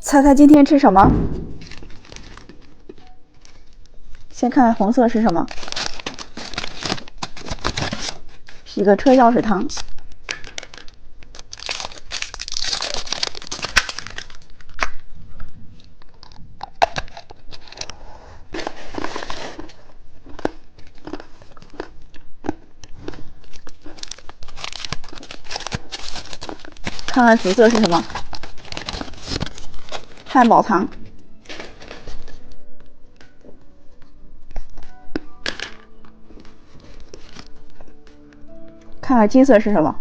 猜猜今天吃什么？先看看红色是什么，是一个车钥匙糖。看看紫色是什么？汉堡糖。看看金色是什么？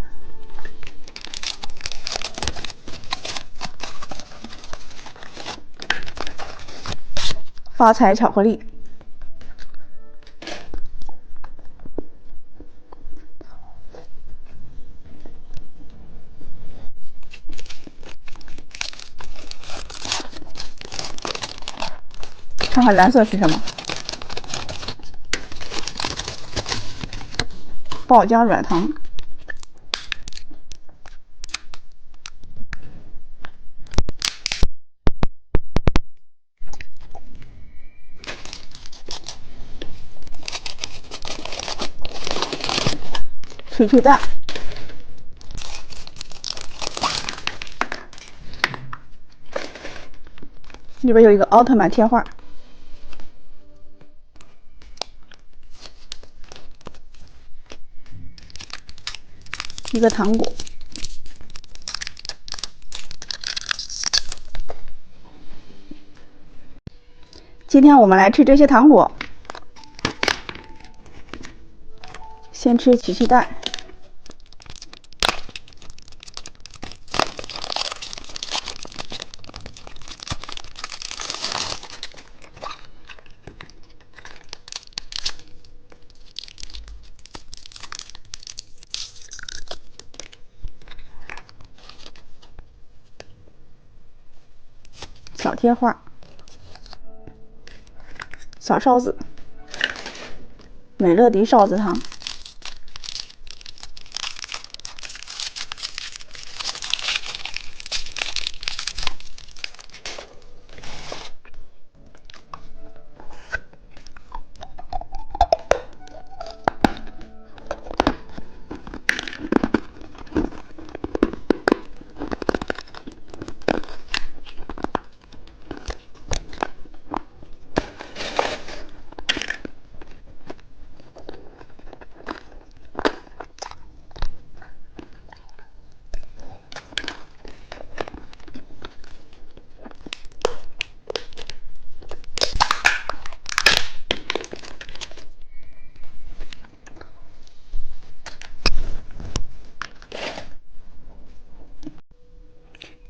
发财巧克力。看看蓝色是什么？爆浆软糖。脆脆蛋。里边有一个奥特曼贴画。一个糖果。今天我们来吃这些糖果。先吃曲奇蛋。小贴画。小哨子。美乐迪哨子糖。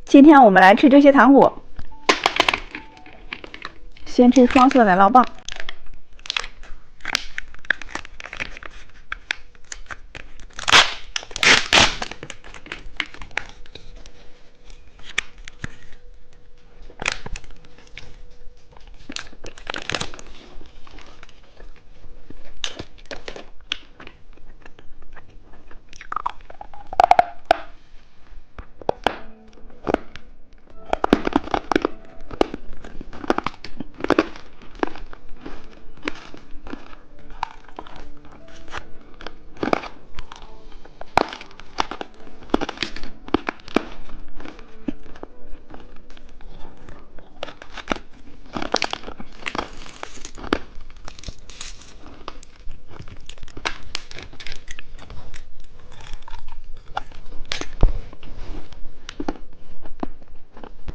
今天我们来吃这些糖果。先吃双色奶酪棒。